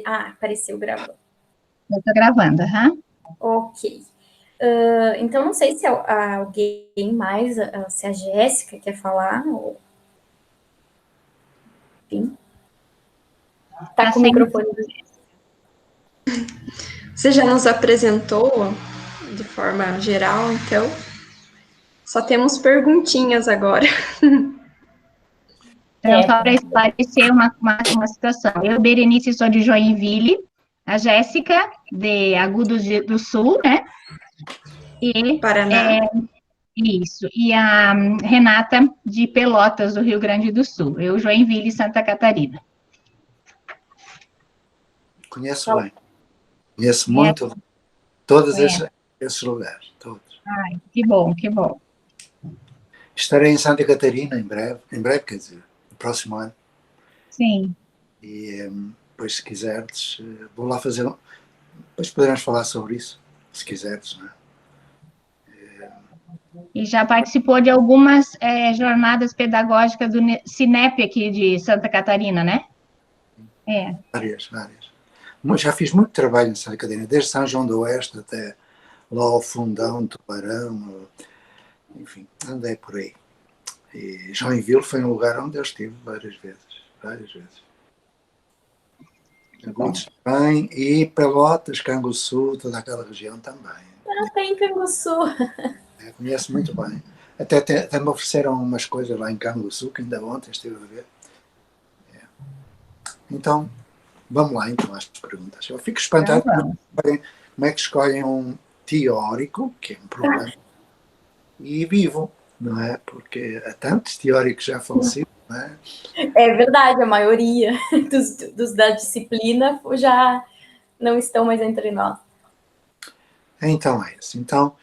Apareceu gravando. Eu estou gravando, aham. Ok. Então, não sei se alguém mais, se a Jéssica quer falar, ou... Enfim. Tá com o microfone. Você já nos apresentou de forma geral, então só temos perguntinhas agora. Então, só para esclarecer uma situação. Eu, Berenice, sou de Joinville, a Jéssica, de Agudos do Sul, né? E, Paraná. Isso. E a Renata, de Pelotas, do Rio Grande do Sul. Eu, Joinville, Santa Catarina. Conheço bem. Conheço muito todos esses lugares. Todos. Ai, que bom, que bom. Estarei em Santa Catarina em breve, quer dizer, no próximo ano. Sim. E depois, se quiseres, vou lá fazer. Depois poderemos falar sobre isso, se quiseres, não é? E já participou de algumas jornadas pedagógicas do Cinep aqui de Santa Catarina, né? Várias. Mas já fiz muito trabalho em Santa Catarina, desde São João do Oeste até lá ao Fundão, Tubarão, enfim, andei por aí. E Joinville foi um lugar onde eu estive várias vezes. Agudos também, e Pelotas, Canguçu, toda aquela região também. Eu tenho Canguçu. Conheço muito bem. Até me ofereceram umas coisas lá em Canguçu, que ainda ontem estive a ver. Então, vamos lá então às perguntas. Eu fico espantado como é que escolhem um teórico, que é um problema, e vivo, não é? Porque há tantos teóricos já falecidos, não é? É verdade, a maioria dos da disciplina já não estão mais entre nós. Então é isso. Então,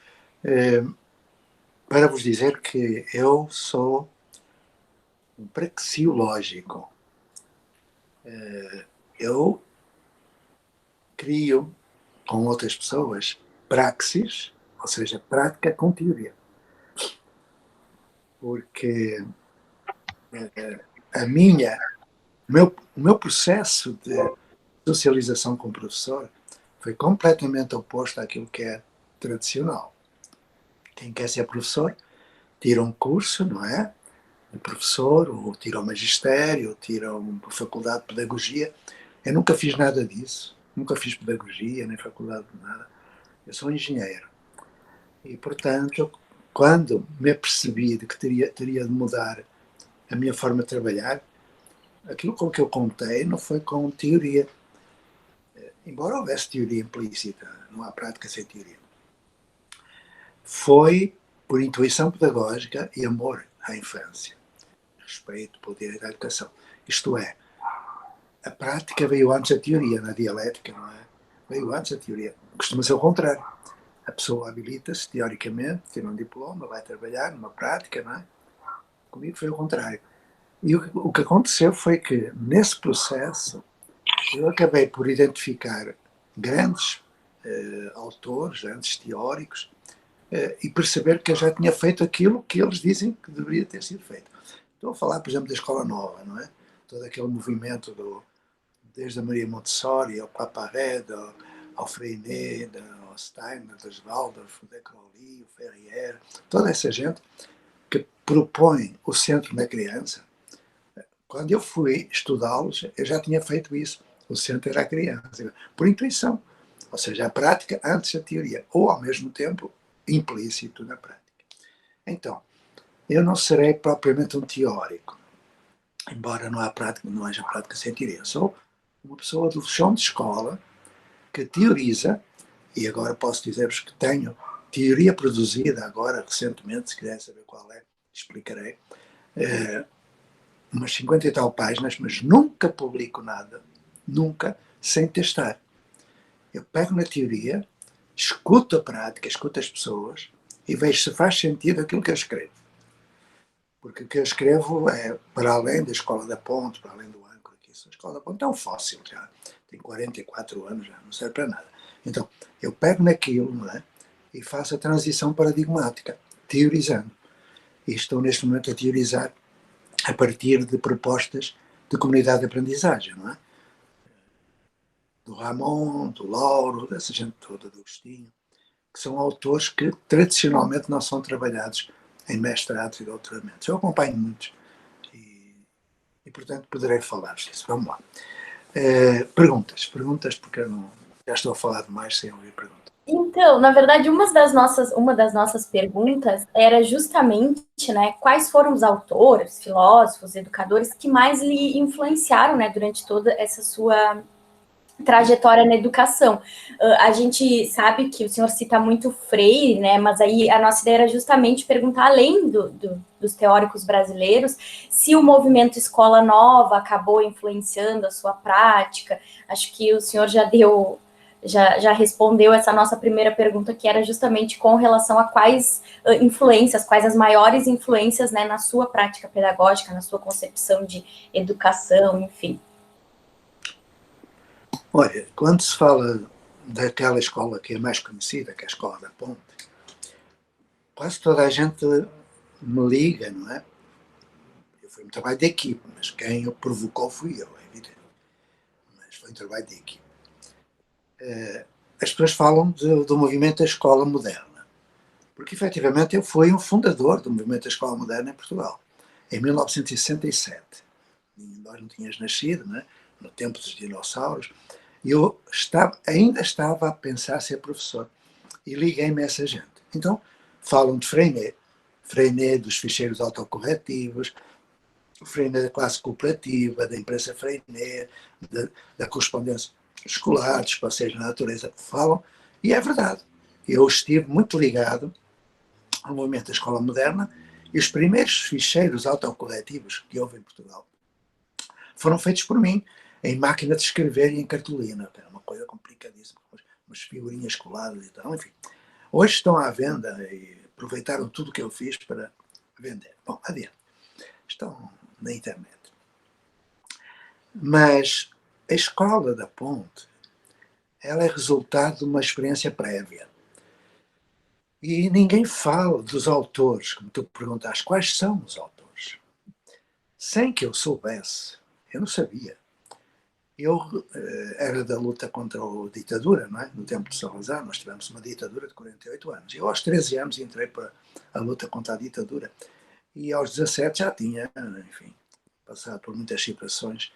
para vos dizer que eu sou um praxeológico. Eu crio com outras pessoas praxis, ou seja, prática com teoria. Porque o meu processo de socialização com o professor foi completamente oposto àquilo que é tradicional. Quem quer ser professor tira um curso, não é? De professor, ou tira o magistério, ou tira uma faculdade de pedagogia. Eu nunca fiz nada disso. Nunca fiz pedagogia, nem faculdade de nada. Eu sou engenheiro. E, portanto, quando me apercebi de que teria de mudar a minha forma de trabalhar, aquilo com que eu contei não foi com teoria. Embora houvesse teoria implícita, não há prática sem teoria. Foi por intuição pedagógica e amor à infância. Respeito pelo direito à educação. Isto é, a prática veio antes da teoria, na dialética, não é? Veio antes da teoria. Costuma ser o contrário. A pessoa habilita-se, teoricamente, tira um diploma, vai trabalhar numa prática, não é? Comigo foi o contrário. E o que aconteceu foi que, nesse processo, eu acabei por identificar grandes autores, grandes teóricos, e perceber que eu já tinha feito aquilo que eles dizem que deveria ter sido feito. Estou a falar, por exemplo, da Escola Nova, não é? Todo aquele movimento desde a Maria Montessori, ao Papa Red, ao Freinet, ao Steiner, ao Waldorf, o De Crowley, o Ferrier, toda essa gente que propõe o centro na criança. Quando eu fui estudá-los, eu já tinha feito isso. O centro era a criança, por intuição. Ou seja, a prática antes da teoria, ou ao mesmo tempo implícito na prática. Então, eu não serei propriamente um teórico, embora não haja prática sem teoria. Sou uma pessoa do chão de escola que teoriza, e agora posso dizer-vos que tenho teoria produzida agora, recentemente, se quiserem saber qual é, explicarei, umas 50 e tal páginas, mas nunca publico nada, nunca, sem testar. Eu pego na teoria, escuto a prática, escuto as pessoas e vejo se faz sentido aquilo que eu escrevo. Porque o que eu escrevo é para além da Escola da Ponte, para além do âncora. A Escola da Ponte é um fóssil já, tem 44 anos já, não serve para nada. Então, eu pego naquilo, não é? E faço a transição paradigmática, teorizando. E estou neste momento a teorizar a partir de propostas de comunidade de aprendizagem, não é? do Ramon, do Lauro, dessa gente toda, do Agostinho, que são autores que tradicionalmente não são trabalhados em mestrados e doutoramentos. Eu acompanho muitos e portanto, poderei falar disso. Vamos lá. Perguntas, porque eu não, já estou a falar demais sem ouvir perguntas. Então, na verdade, uma das nossas perguntas era justamente, né, quais foram os autores, filósofos, educadores que mais lhe influenciaram, né, durante toda essa sua trajetória na educação. A gente sabe que o senhor cita muito Freire, né, mas aí a nossa ideia era justamente perguntar, além dos teóricos brasileiros, se o movimento Escola Nova acabou influenciando a sua prática. Acho que o senhor já respondeu essa nossa primeira pergunta, que era justamente com relação a quais influências, quais as maiores influências, né, na sua prática pedagógica, na sua concepção de educação, enfim. Olha, quando se fala daquela escola que é mais conhecida, que é a Escola da Ponte, quase toda a gente me liga, não é? Eu fui um trabalho de equipe, mas quem o provocou fui eu, é evidente. Mas foi um trabalho de equipe. As pessoas falam do movimento da Escola Moderna, porque efetivamente eu fui um fundador do movimento da Escola Moderna em Portugal, em 1967. Nós não tínhamos nascido, não é? No tempo dos dinossauros. Eu ainda estava a pensar ser professor e liguei-me a essa gente. Então, falam de Freinet dos ficheiros autocorretivos, Freinet da classe cooperativa, da imprensa Freinet, da correspondência escolar, dos passeios na natureza, falam, e é verdade. Eu estive muito ligado ao movimento da Escola Moderna e os primeiros ficheiros autocorretivos que houve em Portugal foram feitos por mim, em máquina de escrever e em cartolina. Era uma coisa complicadíssima, umas figurinhas coladas e tal, enfim. Hoje estão à venda e aproveitaram tudo o que eu fiz para vender. Bom, adiante. Estão na internet. Mas a Escola da Ponte, ela é resultado de uma experiência prévia. E ninguém fala dos autores, como tu perguntaste, quais são os autores? Sem que eu soubesse, eu não sabia. Eu era da luta contra a ditadura, não é? No tempo de Salazar, nós tivemos uma ditadura de 48 anos. Eu, aos 13 anos, entrei para a luta contra a ditadura. E aos 17 já tinha, enfim, passado por muitas situações.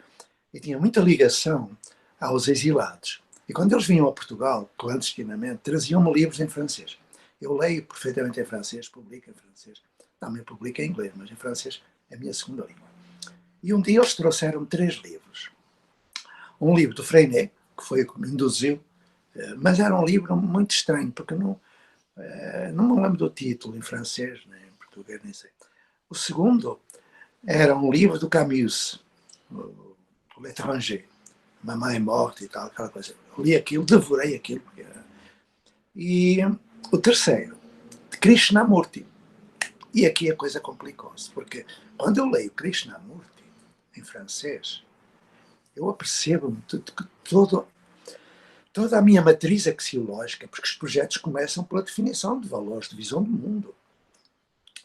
E tinha muita ligação aos exilados. E quando eles vinham a Portugal, clandestinamente, traziam-me livros em francês. Eu leio perfeitamente em francês, publico em francês. Também publico em inglês, mas em francês é a minha segunda língua. E um dia eles trouxeram 3 livros. Um livro do Freinet, que foi o que me induziu, mas era um livro muito estranho, porque não me lembro do título em francês, nem em português, nem sei. O segundo era um livro do Camus, o L'Étranger, Mamãe é Morte e tal, aquela coisa. Eu li aquilo, devorei aquilo. E o terceiro, de Krishnamurti. E aqui a coisa complicou-se, porque quando eu leio Krishnamurti em francês, eu apercebo-me toda a minha matriz axiológica, porque os projetos começam pela definição de valores, de visão do mundo.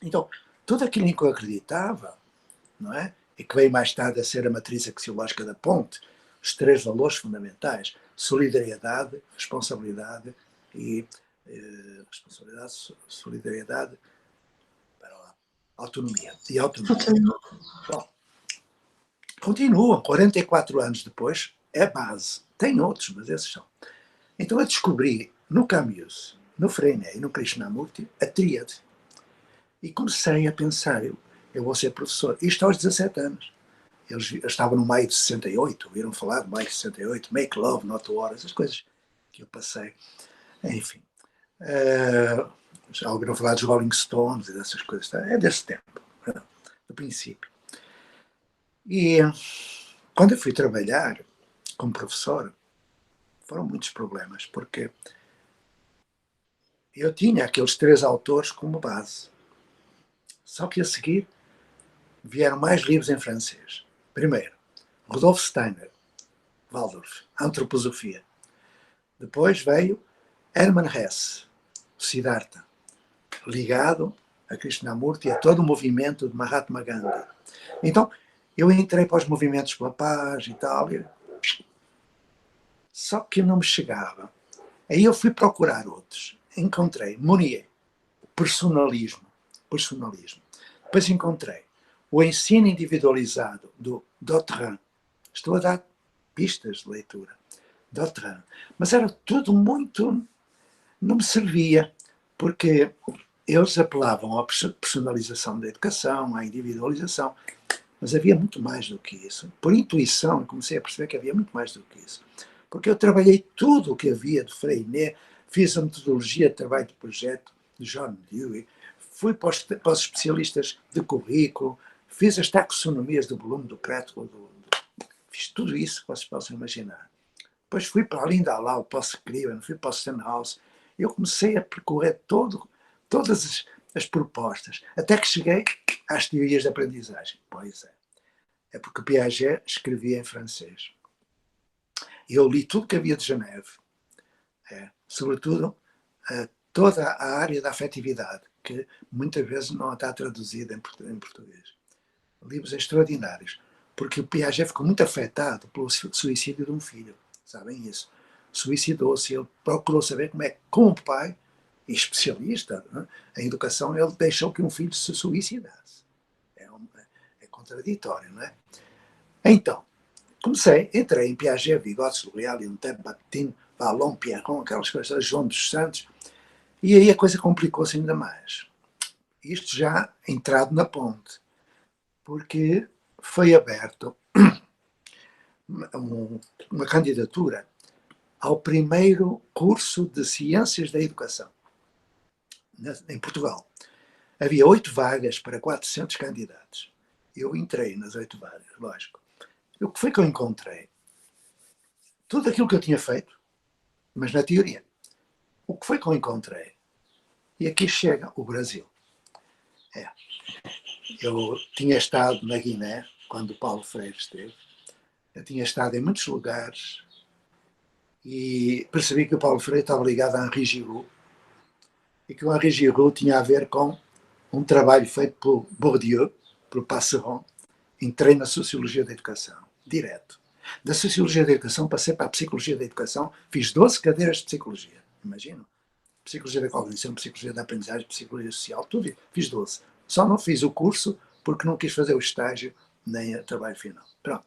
Então, tudo aquilo em que eu acreditava, não é? E que veio mais tarde a ser a matriz axiológica da Ponte, os 3 valores fundamentais, solidariedade, responsabilidade e solidariedade, autonomia. E autonomia. Bom, continuam, 44 anos depois, é base. Tem outros, mas esses são. Então eu descobri no Camus, no Freinet e no Krishnamurti a tríade. E comecei a pensar, eu vou ser professor. Isto aos 17 anos. Eles estavam no maio de 68, ouviram falar de maio de 68, Make Love, Not War, essas coisas que eu passei. Enfim. Já ouviram falar dos Rolling Stones e dessas coisas. É desse tempo, do princípio. E quando eu fui trabalhar como professor, foram muitos problemas, porque eu tinha aqueles 3 autores como base. Só que a seguir vieram mais livros em francês. Primeiro, Rudolf Steiner, Waldorf, Antroposofia. Depois veio Hermann Hesse, Siddhartha, ligado a Krishnamurti e a todo o movimento de Mahatma Gandhi. Então, eu entrei para os movimentos pela paz e tal, Só que não me chegava. Aí eu fui procurar outros. Encontrei Mounier, personalismo. Depois encontrei o ensino individualizado do Dautrin. Estou a dar pistas de leitura. Dautrin. Mas era tudo muito... Não me servia, porque eles apelavam à personalização da educação, à individualização, mas havia muito mais do que isso. Por intuição, eu comecei a perceber que havia muito mais do que isso. Porque eu trabalhei tudo o que havia de Freinet, fiz a metodologia de trabalho de projeto de John Dewey, fui para os especialistas de currículo, fiz as taxonomias do volume do Kratzl, fiz tudo isso que vocês possam imaginar. Depois fui para a Linda Lau, para o Scriven, fui para o Stenhouse. Eu comecei a percorrer todas as propostas, até que cheguei às teorias de aprendizagem. Pois é. É porque Piaget escrevia em francês. Eu li tudo que havia de Geneve, sobretudo toda a área da afetividade, que muitas vezes não está traduzida em português. Livros extraordinários, porque o Piaget ficou muito afetado pelo suicídio de um filho, sabem isso? Suicidou-se, ele procurou saber como o pai, e especialista em educação, ele deixou que um filho se suicidasse. É contraditório, não é? Então, entrei em Piaget, Vygotsky, Leontin, Bakhtin, Vallon, Pierron, aquelas coisas, João dos Santos, e aí a coisa complicou-se ainda mais. Isto já entrado na ponte, porque foi aberto uma candidatura ao primeiro curso de Ciências da Educação, em Portugal. Havia 8 vagas para 400 candidatos. Eu entrei nas 8 vagas, lógico. O que foi que eu encontrei? Tudo aquilo que eu tinha feito, mas na teoria. O que foi que eu encontrei? E aqui chega o Brasil. Eu tinha estado na Guiné, quando o Paulo Freire esteve. Eu tinha estado em muitos lugares e percebi que o Paulo Freire estava ligado a Henri Giroux e que o Henri Giroux tinha a ver com um trabalho feito por Bourdieu, por Passeron. Entrei na Sociologia da Educação, direto. Da Sociologia da Educação passei para a Psicologia da Educação, fiz 12 cadeiras de Psicologia, imagino. Psicologia da Cognição, Psicologia da Aprendizagem, Psicologia Social, tudo, fiz 12. Só não fiz o curso porque não quis fazer o estágio nem o trabalho final. Pronto.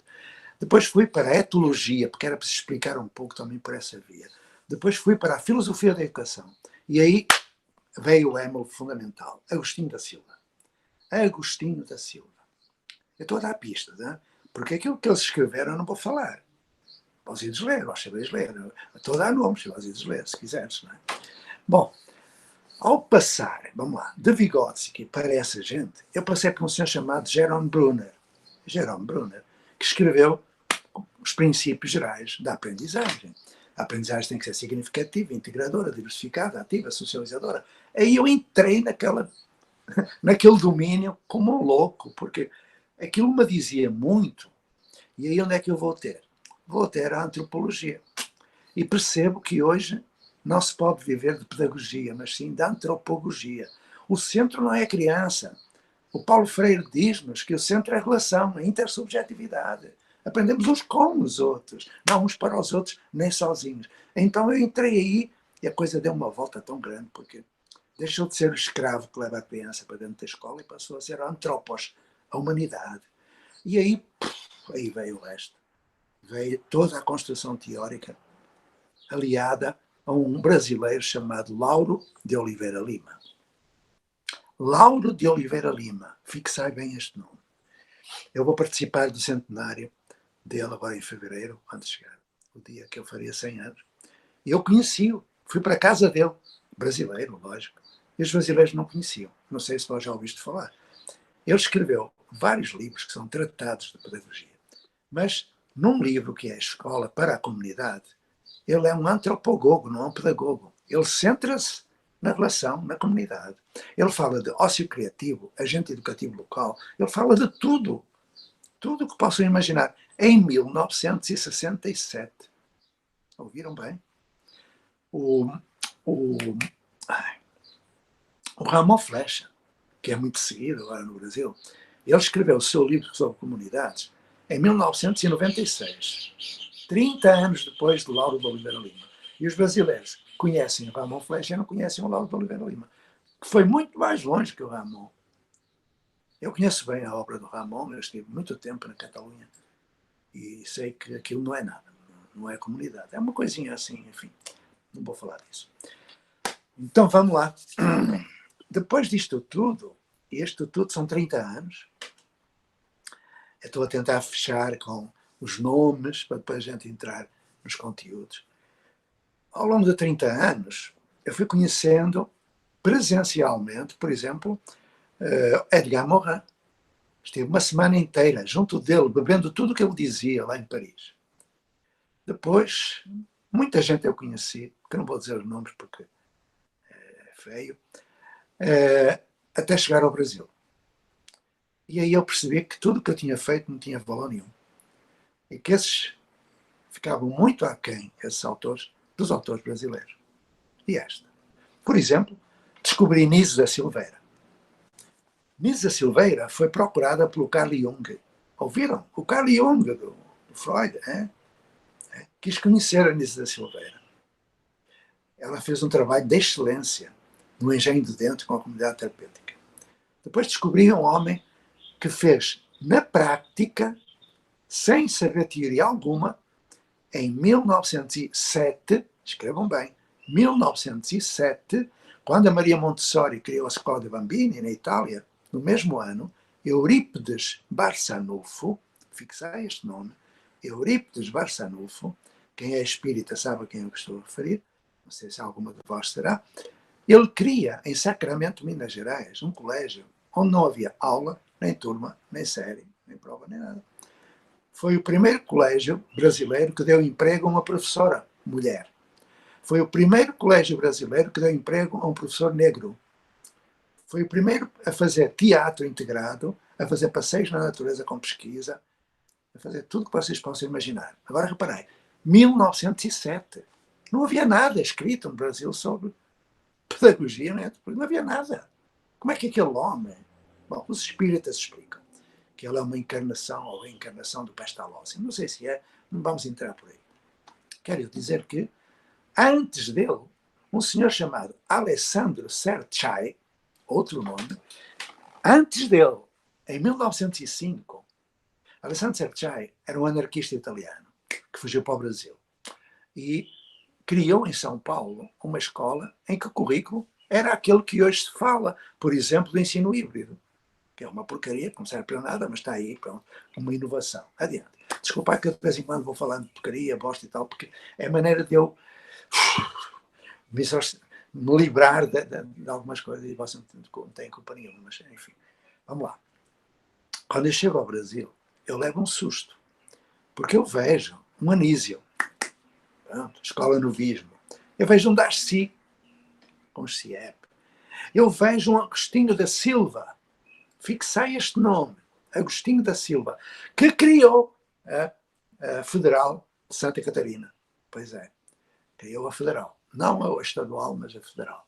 Depois fui para a etologia, porque era para se explicar um pouco também por essa via. Depois fui para a filosofia da educação. E aí veio o émulo fundamental, Agostinho da Silva. Agostinho da Silva. Eu estou a dar pistas, hein? Porque aquilo que eles escreveram eu não vou falar. Vós ides ler, vós sabeis ler. Eu estou a dar nomes, vós ides ler, se quiseres. Não é? Bom, ao passar, vamos lá, de Vygotsky para essa gente, eu passei por um senhor chamado Jerome Brunner, que escreveu os princípios gerais da aprendizagem. A aprendizagem tem que ser significativa, integradora, diversificada, ativa, socializadora. Aí eu entrei naquele domínio como um louco, porque aquilo me dizia muito. E aí onde é que eu vou ter? Vou ter a antropologia. E percebo que hoje não se pode viver de pedagogia, mas sim de antropogogia. O centro não é a criança. O Paulo Freire diz-nos que o centro é a relação, a intersubjetividade. Aprendemos uns com os outros, não uns para os outros, nem sozinhos. Então eu entrei aí e a coisa deu uma volta tão grande, porque deixou de ser o escravo que leva a criança para dentro da escola e passou a ser o antropos, a humanidade. E aí veio o resto. Veio toda a construção teórica aliada a um brasileiro chamado Lauro de Oliveira Lima. Lauro de Oliveira Lima, fixai bem este nome. Eu vou participar do centenário dele agora em fevereiro, quando chegar o dia que eu faria 100 anos. E eu conheci-o, fui para a casa dele, brasileiro, lógico. E os brasileiros não conheciam, não sei se vós já ouviste falar. Ele escreveu vários livros que são tratados de pedagogia, mas num livro que é a Escola para a Comunidade, ele é um antropogogo, não é um pedagogo. Ele centra-se na relação, na comunidade. Ele fala de ócio criativo, agente educativo local, ele fala de tudo. Tudo o que possam imaginar. Em 1967. Ouviram bem? O Ramon Flecha, que é muito seguido agora no Brasil, ele escreveu o seu livro sobre comunidades em 1996. 30 anos depois de Lauro de Oliveira Lima. E os brasileiros conhecem o Ramon Flecha e não conhecem o Lauro de Oliveira Lima, que foi muito mais longe que o Ramon. Eu conheço bem a obra do Ramon, eu estive muito tempo na Catalunha e sei que aquilo não é nada, não é comunidade, é uma coisinha assim, enfim, não vou falar disso. Então vamos lá. Depois disto tudo, e isto tudo são 30 anos, eu estou a tentar fechar com os nomes para depois a gente entrar nos conteúdos. Ao longo de 30 anos, eu fui conhecendo presencialmente, por exemplo, Edgar Morin. Estive uma semana inteira junto dele, bebendo tudo o que ele dizia lá em Paris. Depois, muita gente eu conheci, que não vou dizer os nomes porque é feio, até chegar ao Brasil. E aí eu percebi que tudo o que eu tinha feito não tinha valor nenhum. E que esses ficavam muito aquém, esses autores, dos autores brasileiros. E esta. Por exemplo, descobri Nise da Silveira. Nise da Silveira foi procurada pelo Carl Jung. Ouviram? O Carl Jung, do Freud, quis conhecer a Nise da Silveira. Ela fez um trabalho de excelência no Engenho de Dentro com a comunidade terapêutica. Depois descobri um homem que fez, na prática, sem saber teoria alguma, em 1907, escrevam bem, 1907, quando a Maria Montessori criou a Escola de Bambini, na Itália, no mesmo ano, Eurípides Barçanufo, fixei este nome, Eurípides Barçanufo, quem é espírita sabe a quem eu estou a referir, não sei se alguma de vós será, ele cria em Sacramento, Minas Gerais, um colégio onde não havia aula, nem turma, nem série, nem prova, nem nada. Foi o primeiro colégio brasileiro que deu emprego a uma professora mulher. Foi o primeiro colégio brasileiro que deu emprego a um professor negro. Foi o primeiro a fazer teatro integrado, a fazer passeios na natureza com pesquisa, a fazer tudo o que vocês possam imaginar. Agora reparei, 1907. Não havia nada escrito no Brasil sobre pedagogia, né? Não havia nada. Como é que aquele homem... Bom, os espíritas explicam que ele é uma encarnação ou reencarnação do Pestalozzi. Não sei se é, não vamos entrar por aí. Quero dizer que, antes dele, um senhor chamado Alessandro Cerchai, outro nome, antes dele, em 1905, Alessandro Cerchai era um anarquista italiano que fugiu para o Brasil e criou em São Paulo uma escola em que o currículo era aquele que hoje se fala, por exemplo, do ensino híbrido, que é uma porcaria, que não serve para nada, mas está aí, pronto, uma inovação. Adiante. Desculpa que de vez em quando vou falando de porcaria, bosta e tal, porque é a maneira de eu me livrar de algumas coisas e você não tem culpa nenhuma, mas enfim. Vamos lá. Quando eu chego ao Brasil, eu levo um susto, porque eu vejo um Anísio, pronto, escola novismo, eu vejo um Darcy, com CIEP, eu vejo um Agostinho da Silva, fixei este nome, Agostinho da Silva, que criou a Federal de Santa Catarina. Pois é, criou a Federal. Não a estadual, mas a Federal.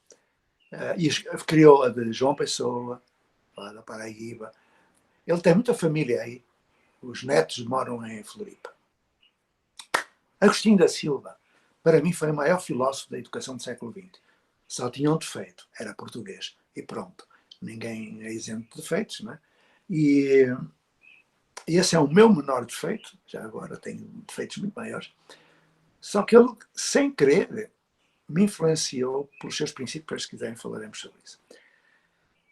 E criou a de João Pessoa, lá da Paraíba. Ele tem muita família aí. Os netos moram em Floripa. Agostinho da Silva, para mim, foi o maior filósofo da educação do século XX. Só tinha um defeito, era português. E pronto. Ninguém é isento de defeitos, não é? E esse é o meu menor defeito, já agora tenho defeitos muito maiores, só que ele, sem querer, me influenciou pelos seus princípios, se quiserem falaremos sobre isso.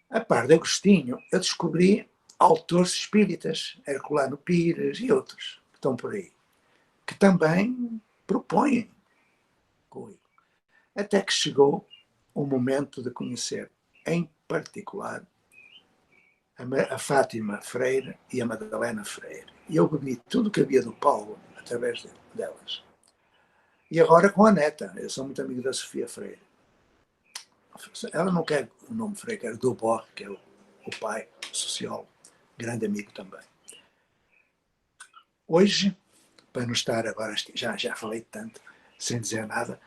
A par de Agostinho, eu descobri autores espíritas, Herculano Pires e outros que estão por aí, que também propõem currículo. Até que chegou o momento de conhecer, em particular, a Fátima Freire e a Madalena Freire. E eu bebi tudo o que havia do Paulo através delas. E agora com a neta. Eu sou muito amigo da Sofia Freire. Ela não quer o nome Freire, quer Dubor, que é o pai, o sociólogo, grande amigo também. Hoje, para não estar agora, já falei tanto, sem dizer nada,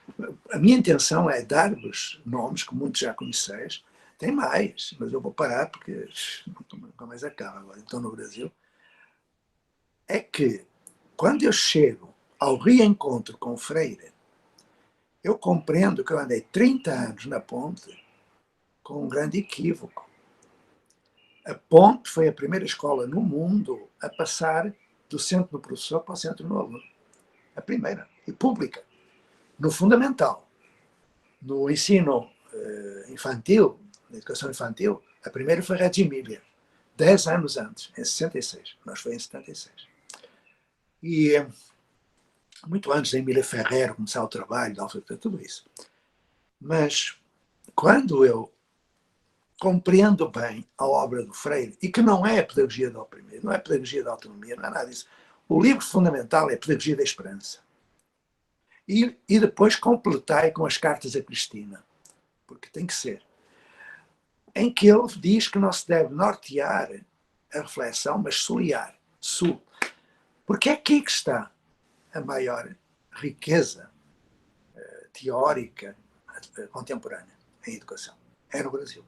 a minha intenção é dar-vos nomes que muitos já conheceis. Tem mais, mas eu vou parar porque nunca mais acaba agora. Então, no Brasil, é que quando eu chego ao reencontro com Freire, eu compreendo que eu andei 30 anos na Ponte com um grande equívoco. A Ponte foi a primeira escola no mundo a passar do centro do professor para o centro do aluno. A primeira, e pública. No fundamental, no ensino infantil, na educação infantil, a primeira foi Reggio Emilia, 10 anos antes, em 66. Nós foi em 76. E muito antes da Emília Ferrer começar o trabalho, tudo isso. Mas quando eu compreendo bem a obra do Freire, e que não é a pedagogia do oprimido, não é a pedagogia da autonomia, não é nada disso. O livro fundamental é a pedagogia da esperança. E depois completai com as cartas a Cristina, porque tem que ser, em que ele diz que não se deve nortear a reflexão, mas soliar, porque é aqui que está a maior riqueza teórica contemporânea em educação. É no Brasil.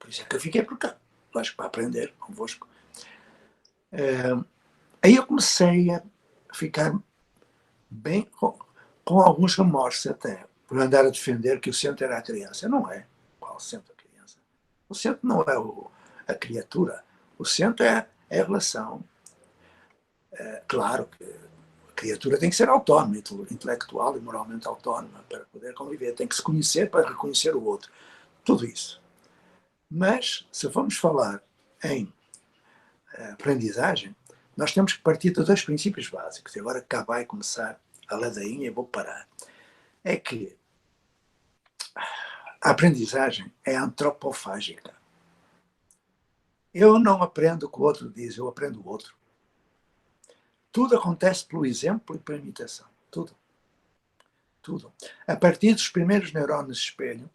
Por isso é que eu fiquei por cá, lógico, para aprender convosco. Aí eu comecei a ficar bem, com alguns remorsos até, por andar a defender que o centro era a criança. Não é. Qual centro a criança? O centro não é a criatura. O centro é a relação. Claro que a criatura tem que ser autónoma, intelectual e moralmente autónoma para poder conviver. Tem que se conhecer para reconhecer o outro. Tudo isso. Mas, se vamos falar em aprendizagem, nós temos que partir de 2 princípios básicos. E agora cá vai começar a ladainha e vou parar. É que a aprendizagem é antropofágica. Eu não aprendo o que o outro diz, eu aprendo o outro. Tudo acontece pelo exemplo e pela imitação. Tudo. Tudo. A partir dos primeiros neurônios de espelho,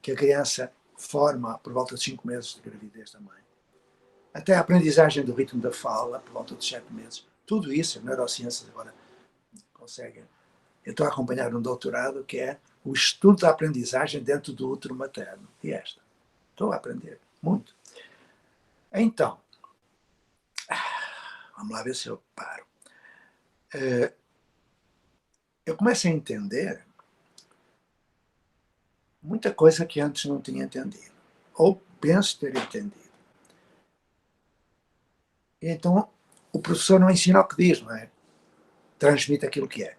que a criança forma por volta de 5 meses de gravidez da mãe, até a aprendizagem do ritmo da fala, por volta de 7 meses. Tudo isso, as neurociências agora conseguem. Eu estou a acompanhar um doutorado que é o estudo da aprendizagem dentro do útero materno. E esta. Estou a aprender muito. Então, vamos lá ver se eu paro. Eu começo a entender muita coisa que antes não tinha entendido. Ou penso ter entendido. E então, o professor não ensina o que diz, não é? Transmite aquilo que é.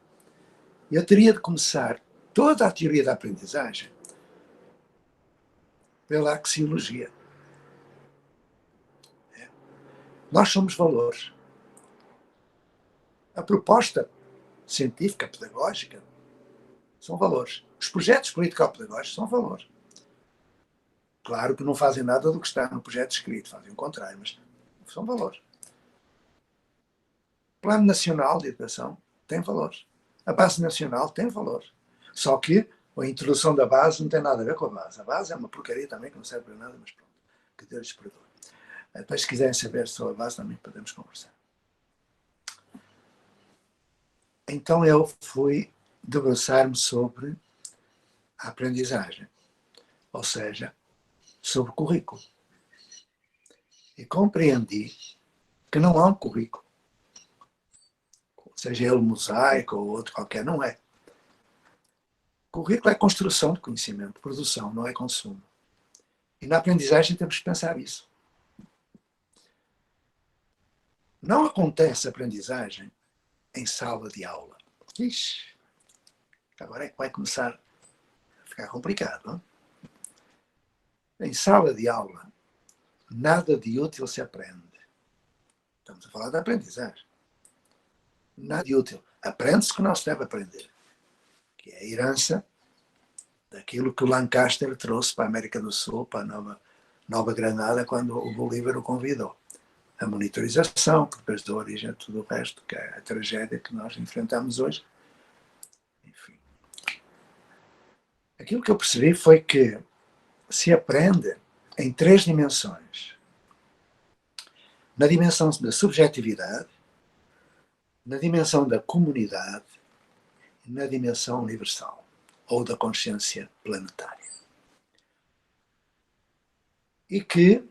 Eu teria de começar toda a teoria da aprendizagem pela axiologia. Nós somos valores. A proposta científica, pedagógica, são valores. Os projetos político-pedagógicos são valores. Claro que não fazem nada do que está no projeto escrito, fazem o contrário, mas são valores. O Plano Nacional de Educação tem valores. A Base Nacional tem valores. Só que a introdução da base não tem nada a ver com a base. A base é uma porcaria também que não serve para nada, mas pronto. Que Deus lhes perdoe. Depois, se quiserem saber sobre a base, também podemos conversar. Então eu fui debruçar-me sobre a aprendizagem, ou seja, sobre o currículo. E compreendi que não há um currículo, seja ele mosaico ou outro qualquer, não é. Currículo é construção de conhecimento, produção, não é consumo. E na aprendizagem temos que pensar isso. Não acontece aprendizagem em sala de aula. Ixi, agora é que vai começar a ficar complicado, não? Em sala de aula, nada de útil se aprende. Estamos a falar da aprendizagem. Nada de útil. Aprende-se que não se deve aprender. Que é a herança daquilo que o Lancaster trouxe para a América do Sul, para a Nova Granada, quando o Bolívar o convidou. A monitorização, que depois deu origem a tudo o resto, que é a tragédia que nós enfrentamos hoje. Enfim. Aquilo que eu percebi foi que se aprende em 3 dimensões. Na dimensão da subjetividade, na dimensão da comunidade e na dimensão universal, ou da consciência planetária. E que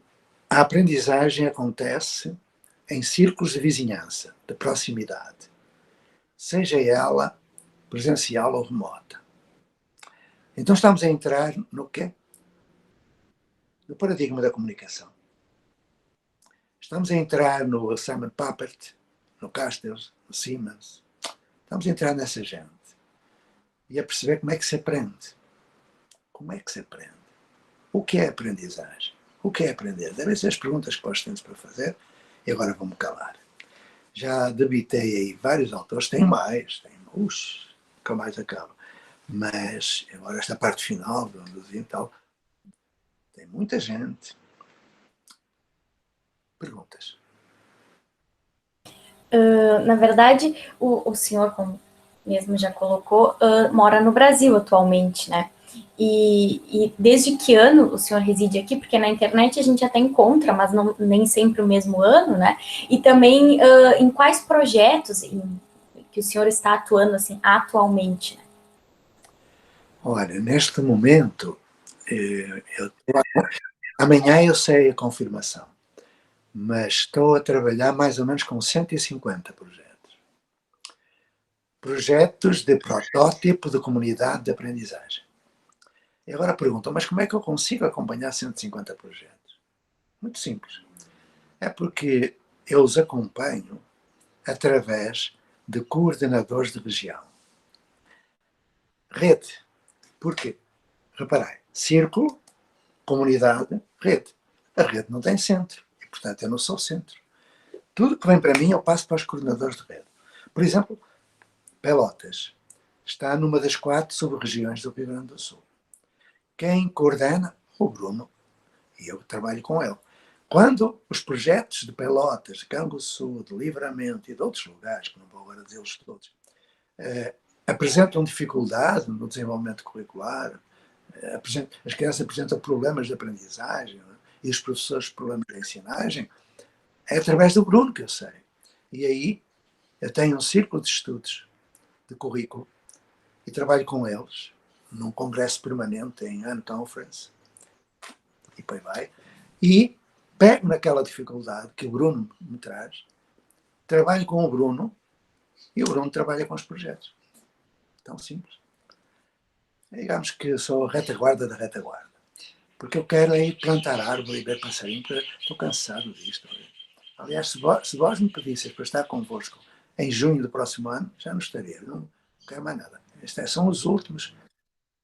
a aprendizagem acontece em círculos de vizinhança, de proximidade. seja ela presencial ou remota. Então estamos a entrar no quê? No paradigma da comunicação. Estamos a entrar no Simon Puppet, no Castells, no Siemens. Estamos a entrar nessa gente e a perceber como é que se aprende. Como é que se aprende? O que é aprendizagem? O que é aprender? Devem ser as perguntas que nós temos para fazer e agora vou-me calar. Já debitei aí vários autores, tem mais, nunca mais acaba. Mas agora esta parte final, vamos dizer e tal, tem muita gente. Perguntas? Na verdade, o senhor, como mesmo já colocou, mora no Brasil atualmente, né? E desde que ano o senhor reside aqui? Porque na internet a gente até encontra, mas não, nem sempre o mesmo ano, né? E também em quais projetos que o senhor está atuando assim atualmente, né? Olha, neste momento, amanhã eu sei a confirmação, mas estou a trabalhar mais ou menos com 150 projetos. Projetos de protótipo de comunidade de aprendizagem. E agora perguntam, mas como é que eu consigo acompanhar 150 projetos? Muito simples. É porque eu os acompanho através de coordenadores de região. Rede. Porquê? Reparai, círculo, comunidade, rede. A rede não tem centro e, portanto, eu não sou centro. Tudo que vem para mim eu passo para os coordenadores de rede. Por exemplo, Pelotas está numa das 4 sub-regiões do Rio Grande do Sul. Quem coordena? O Bruno. E eu trabalho com ele. Quando os projetos de Pelotas, de Canguçu, de Livramento e de outros lugares, que não vou agora dizê-los todos, apresentam dificuldade no desenvolvimento curricular, as crianças apresentam problemas de aprendizagem, né? E os professores problemas de ensinagem, é através do Bruno que eu sei. E aí eu tenho um círculo de estudos de currículo e trabalho com eles num congresso permanente em Unconference e depois vai, e pego naquela dificuldade que o Bruno me traz, trabalho com o Bruno e o Bruno trabalha com os projetos. Tão simples. Digamos que eu sou a retaguarda da retaguarda. Porque eu quero é ir plantar árvore e ver passarinho. Estou cansado disto. Aliás, se vós me pedisseis para estar convosco em junho do próximo ano, já não estaria. Não quero mais nada. Estes são os últimos.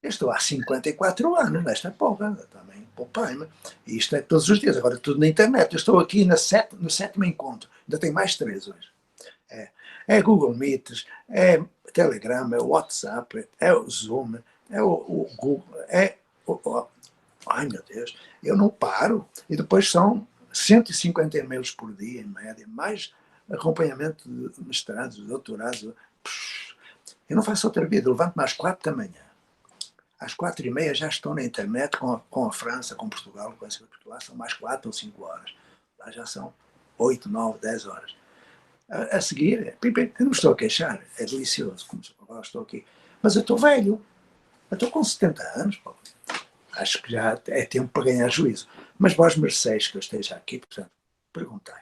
Eu estou há 54 anos nesta porra. Também poupai-me. E isto é todos os dias. Agora tudo na internet. Eu estou aqui no 7º encontro. Ainda tem mais 3 hoje. É Google Meets, é Telegram, é o WhatsApp, é o Zoom, é o Google, ai meu Deus, eu não paro. E depois são 150 e-mails por dia, em média, mais acompanhamento de mestrados, de doutorados. Eu não faço outra vida, eu levanto-me às 4 da manhã. Às 4h30 já estou na internet com a França, com Portugal, com Portugal, são mais 4 ou 5 horas. Lá já são 8, 9, 10 horas. A seguir, eu não estou a queixar, é delicioso, como agora estou aqui. Mas eu estou velho, eu estou com 70 anos, pô. Acho que já é tempo para ganhar juízo. Mas vós mereceis que eu esteja aqui, portanto, perguntai.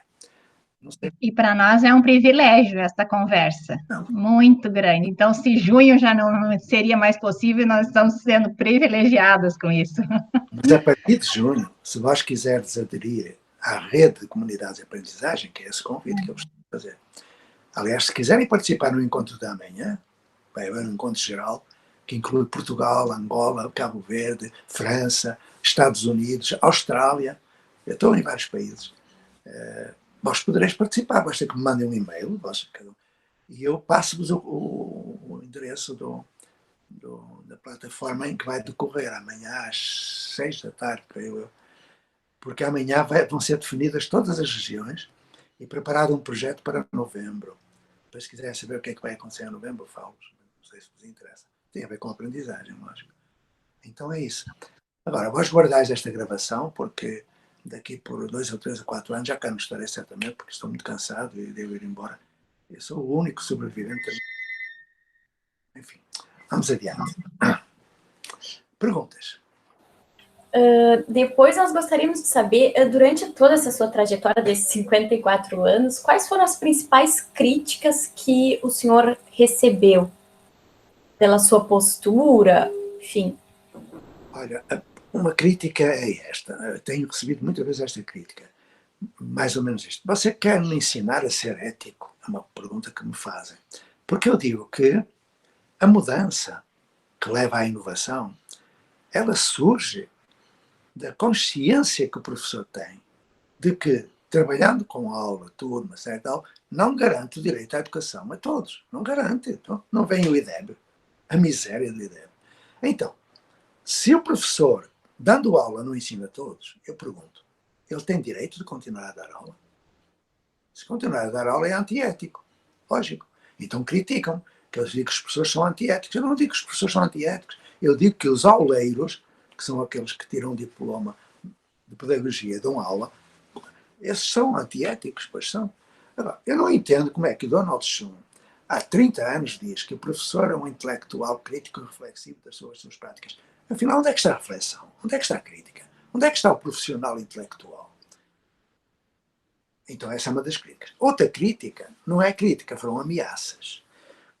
E para nós é um privilégio esta conversa, Não. Muito grande. Então, se junho já não seria mais possível, nós estamos sendo privilegiadas com isso. Mas a partir de junho, se vós quiserdes aderir à rede de comunidades de aprendizagem, que é esse convite que eu estou a fazer. Aliás, se quiserem participar no encontro da manhã, vai haver um encontro geral, que inclui Portugal, Angola, Cabo Verde, França, Estados Unidos, Austrália. Eu estou em vários países. Vós podereis participar, basta que me mandem um e-mail, e eu passo-vos o endereço da plataforma em que vai decorrer amanhã às 6 da tarde, creio eu. Porque amanhã vão ser definidas todas as regiões e preparado um projeto para novembro. Depois, se quiserem saber o que é que vai acontecer em novembro, eu falo-vos. Não sei se vos interessa. Tem a ver com a aprendizagem, lógico. Então é isso. Agora, vós guardais esta gravação, porque daqui por 2 ou 3 ou 4 anos já cá não estarei certamente, porque estou muito cansado e devo ir embora. Eu sou o único sobrevivente. Enfim, vamos adiante. Perguntas? Depois nós gostaríamos de saber, durante toda essa sua trajetória desses 54 anos, quais foram as principais críticas que o senhor recebeu pela sua postura, enfim? Olha, uma crítica é esta. Eu tenho recebido muitas vezes esta crítica. Mais ou menos isto. Você quer me ensinar a ser ético? É uma pergunta que me fazem. Porque eu digo que a mudança que leva à inovação, ela surge da consciência que o professor tem de que, trabalhando com aula, turma, tal, não garante o direito à educação a todos. Não garante. Então, não vem o IDEB, a miséria do IDEB. Então, se o professor, dando aula, não ensina a todos, eu pergunto, ele tem direito de continuar a dar aula? Se continuar a dar aula é antiético. Lógico. Então criticam, que eles dizem que os professores são antiéticos. Eu não digo que os professores são antiéticos. Eu digo que os auleiros, que são aqueles que tiram um diploma de pedagogia e dão aula, esses são antiéticos, pois são. Agora, eu não entendo como é que o Donald Schoen, há 30 anos, diz que o professor é um intelectual crítico e reflexivo das suas práticas. Afinal, onde é que está a reflexão? Onde é que está a crítica? Onde é que está o profissional intelectual? Então essa é uma das críticas. Outra crítica, não é crítica, foram ameaças.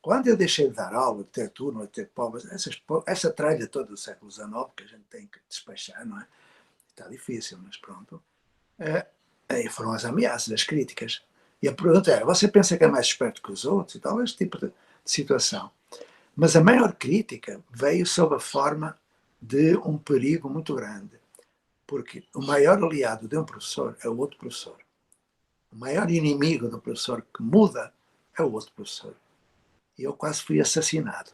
Quando eu deixei de dar aula, de ter turno, de ter povos, essa tralha toda do século XIX que a gente tem que despachar, não é? Está difícil, mas pronto. Aí foram as ameaças, as críticas. E a pergunta era, você pensa que é mais esperto que os outros? E tal, este tipo de situação. Mas a maior crítica veio sob a forma de um perigo muito grande. Porque o maior aliado de um professor é o outro professor. O maior inimigo do professor que muda é o outro professor. E eu quase fui assassinado.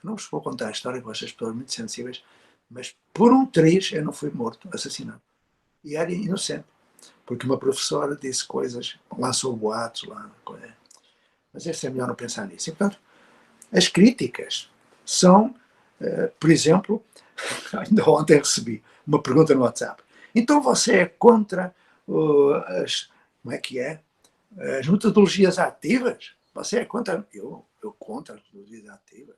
Não vos vou contar a história com estas pessoas muito sensíveis, mas por um triz eu não fui morto, assassinado. E era inocente. Porque uma professora disse coisas, lançou boatos lá. Mas é melhor não pensar nisso. E, portanto, as críticas são, por exemplo, ainda ontem recebi uma pergunta no WhatsApp. Então você é contra como é que é? As metodologias ativas? Você é contra? Eu contra as metodologias ativas?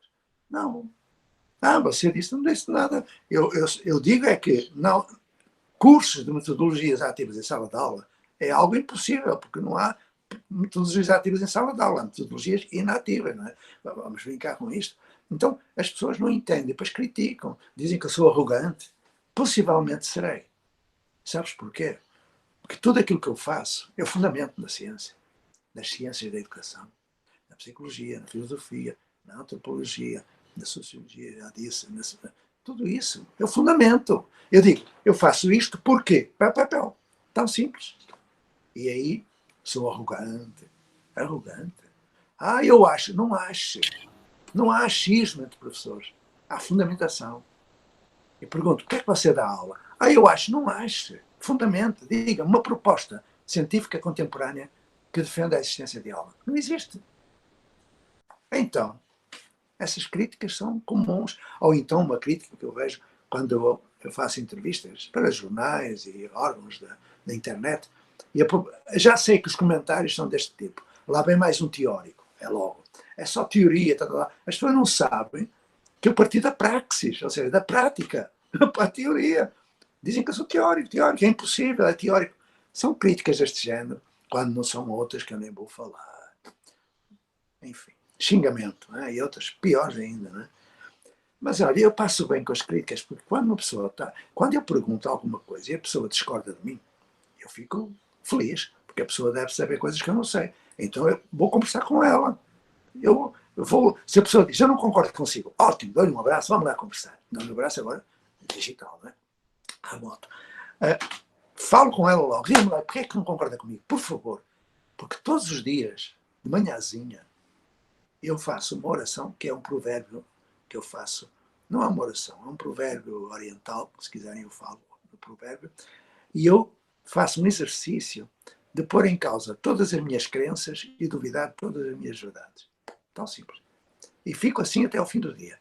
Não. Você disse, não disse nada. Eu digo é que não, cursos de metodologias ativas em sala de aula é algo impossível, porque não há metodologias ativas em sala de aula, há metodologias inativas, não é? Vamos brincar com isto. Então, as pessoas não entendem, depois criticam, dizem que eu sou arrogante. Possivelmente serei. Sabes porquê? Porque tudo aquilo que eu faço, eu fundamento na ciência, nas ciências da educação, na psicologia, na filosofia, na antropologia, na sociologia, já disse, tudo isso, eu fundamento. Eu digo, eu faço isto por quê? Papel. Tão simples. E aí, sou arrogante. Arrogante. Eu acho. Não acho. Não há achismo entre professores. Há fundamentação. E pergunto, o que é que você dá aula? Eu acho. Não acho. Fundamento. Diga, uma proposta científica contemporânea que defenda a existência de aula. Não existe. Então, essas críticas são comuns. Ou então uma crítica que eu vejo quando eu faço entrevistas para jornais e órgãos da internet. E já sei que os comentários são deste tipo. Lá vem mais um teórico. É logo. É só teoria. As pessoas não sabem que eu parti da praxis, ou seja, da prática, para a teoria. Dizem que eu sou teórico, é impossível, é teórico. São críticas deste género, quando não são outras que eu nem vou falar. Enfim, xingamento, não é? E outras piores ainda, não é? Mas olha, eu passo bem com as críticas, porque quando uma pessoa quando eu pergunto alguma coisa e a pessoa discorda de mim, eu fico feliz, porque a pessoa deve saber coisas que eu não sei. Então eu vou conversar com ela. Eu vou, se a pessoa diz, eu não concordo consigo, ótimo, dou-lhe um abraço, vamos lá conversar. Dou-lhe um abraço agora, digital, não é? À moto. Falo com ela logo, diz-me lá, porquê é que não concorda comigo? Por favor. Porque todos os dias, de manhãzinha, eu faço uma oração, que é um provérbio que eu faço. Não é uma oração, é um provérbio oriental, se quiserem eu falo do provérbio. E eu faço um exercício de pôr em causa todas as minhas crenças e duvidar de todas as minhas verdades. Tão simples. E fico assim até ao fim do dia.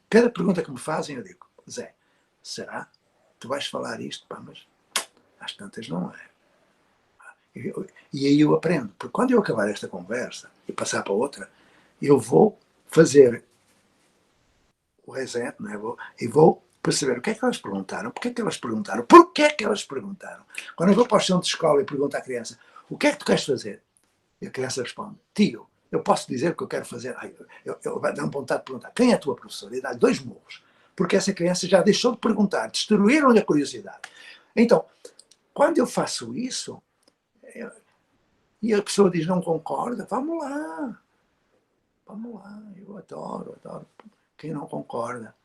Cada pergunta que me fazem, eu digo, Zé, será? Tu vais falar isto? Mas às tantas não é. E aí eu aprendo. Porque quando eu acabar esta conversa e passar para outra, eu vou fazer o reset, não é? E vou para saber o que é que elas perguntaram, porque é que elas perguntaram, porquê é que elas perguntaram. Quando eu vou para o centro de escola e pergunto à criança, o que é que tu queres fazer? E a criança responde, tio, eu posso dizer o que eu quero fazer? Eu dá-me vontade de perguntar, quem é a tua professora? E dá-lhe 2 murros, porque essa criança já deixou de perguntar, destruíram-lhe a curiosidade. Então, quando eu faço isso, e a pessoa diz, não concorda, vamos lá, eu adoro quem não concorda.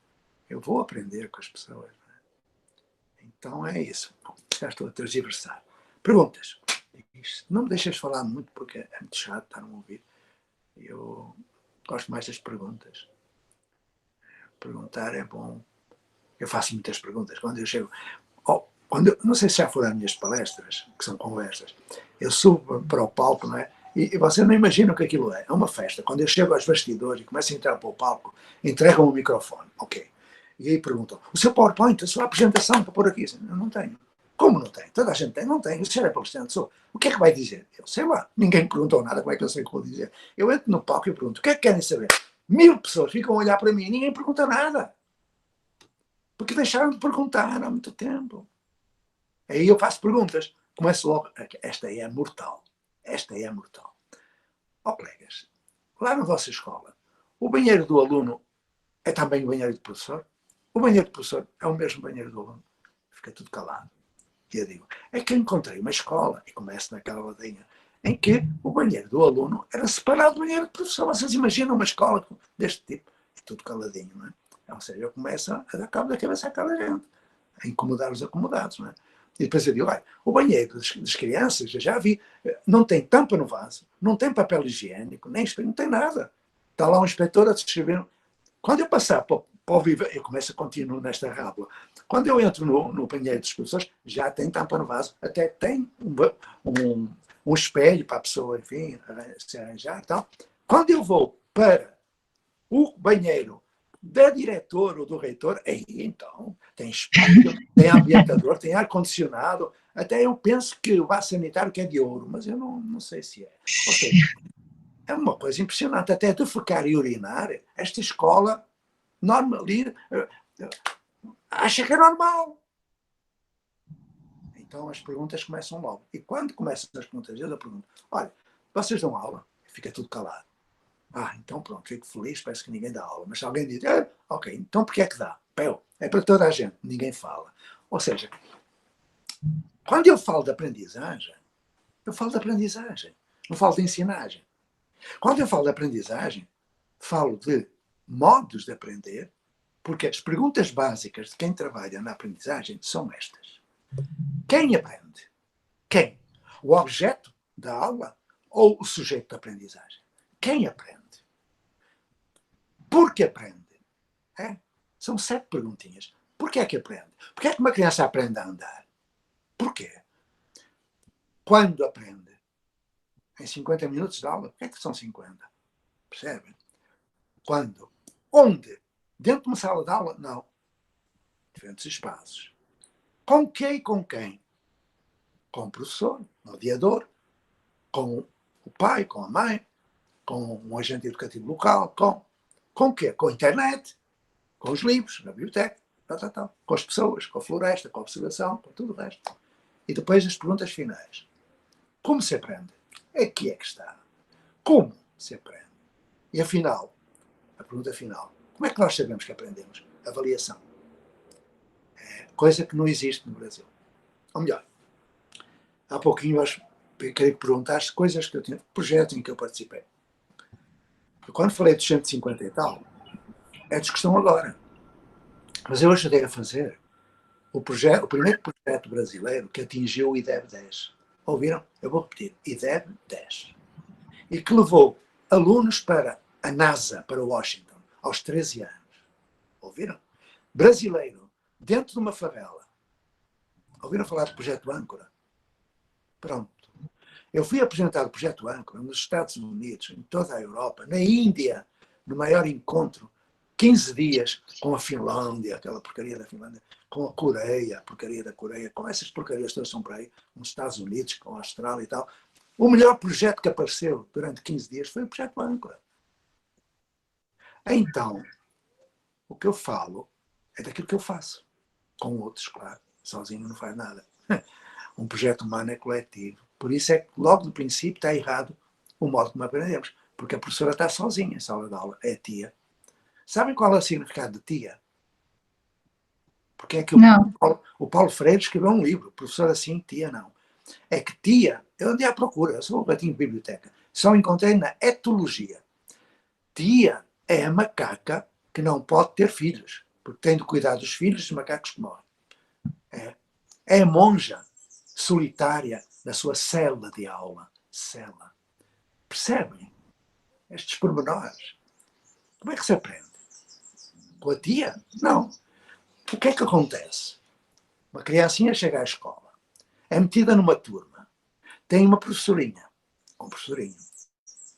Eu vou aprender com as pessoas. Então é isso. Já estou a tergiversar. Perguntas. Não me deixes falar muito, porque é muito chato estar a ouvir. Eu gosto mais das perguntas. Perguntar é bom. Eu faço muitas perguntas. Quando eu chego... não sei se já foram as minhas palestras, que são conversas. Eu subo para o palco, não é? E você não imagina o que aquilo é. É uma festa. Quando eu chego aos bastidores e começo a entrar para o palco, entregam o microfone. Ok. E aí perguntam, o seu PowerPoint, a sua apresentação para pôr aqui? Eu não tenho. Como não tem? Toda a gente tem, não tem. O senhor é palestrante, sou. O que é que vai dizer? Eu sei lá. Ninguém me perguntou nada, como é que eu sei o que vou dizer? Eu entro no palco e pergunto, o que é que querem saber? 1000 pessoas ficam a olhar para mim e ninguém pergunta nada. Porque deixaram de perguntar há muito tempo. Aí eu faço perguntas. Começo logo, esta é mortal. Esta é mortal. Colegas, lá na vossa escola, o banheiro do aluno é também o banheiro do professor? O banheiro do professor é o mesmo banheiro do aluno? Fica tudo calado. E eu digo, é que eu encontrei uma escola, e começo naquela ladinha, em que o banheiro do aluno era separado do banheiro do professor. Vocês imaginam uma escola deste tipo? E tudo caladinho, não é? Ou seja, eu começo a dar cabo da cabeça àquela gente, a incomodar os acomodados, não é? E depois eu digo, olha, o banheiro das crianças, eu já vi, não tem tampa no vaso, não tem papel higiênico, nem espelho, não tem nada. Está lá um inspetor a descrever. Quando eu passar para o viver, eu começo a continuar nesta rábula. Quando eu entro no banheiro dos professores, já tem tampa no vaso, até tem um espelho para a pessoa, enfim, se arranjar e tal. Quando eu vou para o banheiro da diretora ou do reitor, aí então tem espelho, tem ambientador, tem ar-condicionado, até eu penso que o vaso sanitário que é de ouro, mas eu não sei se é. Ou seja, é uma coisa impressionante, até defecar e urinar, esta escola acha que é normal. Então as perguntas começam logo. E quando começam as perguntas, eu pergunto, olha, vocês dão aula? Fica tudo calado. Então pronto, fico feliz, parece que ninguém dá aula. Mas se alguém diz, ok, então porquê é que dá? É para toda a gente, ninguém fala. Ou seja, quando eu falo de aprendizagem, eu falo de aprendizagem, não falo de ensinagem. Quando eu falo de aprendizagem, falo de modos de aprender, porque as perguntas básicas de quem trabalha na aprendizagem são estas. Quem aprende? Quem? O objeto da aula ou o sujeito da aprendizagem? Quem aprende? Por que aprende? São 7 perguntinhas. Por que é que aprende? Por que é que uma criança aprende a andar? Porquê? Quando aprende? Em 50 minutos de aula? Por que é que são 50? Percebem? Quando? Onde? Dentro de uma sala de aula? Não. Diferentes espaços. Com quem e com quem? Com o professor, o mediador, com o pai, com a mãe, com um agente educativo local, com o quê? Com a internet, com os livros, na biblioteca, com as pessoas, com a floresta, com a observação, com tudo o resto. E depois as perguntas finais. Como se aprende? Aqui é que está. Como se aprende? E afinal, a pergunta final, como é que nós sabemos que aprendemos? Avaliação. É coisa que não existe no Brasil. Ou melhor, há pouquinho eu queria que perguntaste coisas que eu tinha, projetos em que eu participei. Porque quando falei dos 150 e tal, é discussão agora. Mas eu ajudei a fazer o primeiro projeto brasileiro que atingiu o IDEB 10. Ouviram? Eu vou repetir. IDEB 10. E que levou alunos para a NASA, para Washington, aos 13 anos. Ouviram? Brasileiro, dentro de uma favela. Ouviram falar do projeto Âncora? Pronto. Eu fui apresentar o projeto Âncora nos Estados Unidos, em toda a Europa, na Índia, no maior encontro, 15 dias com a Finlândia, aquela porcaria da Finlândia, com a Coreia, a porcaria da Coreia, com essas porcarias todas são para aí, nos Estados Unidos, com a Austrália e tal. O melhor projeto que apareceu durante 15 dias foi o projeto Âncora. Então, o que eu falo é daquilo que eu faço. Com outros, claro. Sozinho não faz nada. Um projeto humano é coletivo. Por isso é que, logo do princípio, está errado o modo como aprendemos. Porque a professora está sozinha em sala de aula. É tia. Sabem qual é o significado de tia? Porque é que o Paulo Freire escreveu um livro. Professor assim, tia não. É que tia, eu andei à procura, eu sou um gatinho de biblioteca. Só encontrei na etologia. Tia é a macaca que não pode ter filhos. Porque tem de cuidar dos filhos dos macacos que morrem. É a monja solitária da sua cela de aula. Cela. Percebem? Estes pormenores. Como é que se aprende? Com a tia? Não. O que é que acontece? Uma criancinha chega à escola, é metida numa turma, tem uma professorinha, um professorinho,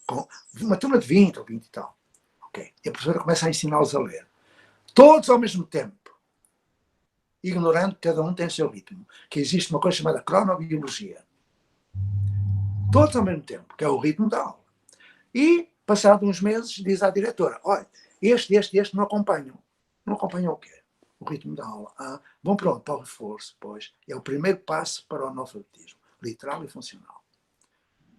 com uma turma de 20 ou 20 e tal. Okay. E a professora começa a ensiná-los a ler. Todos ao mesmo tempo. Ignorando que cada um tem o seu ritmo. Que existe uma coisa chamada cronobiologia. Todos ao mesmo tempo, que é o ritmo da aula. E, passado uns meses, diz à diretora, olha, este não acompanham. Não acompanham o quê? O ritmo da aula. Vão pronto para o reforço, pois. É o primeiro passo para o analfabetismo, literal e funcional.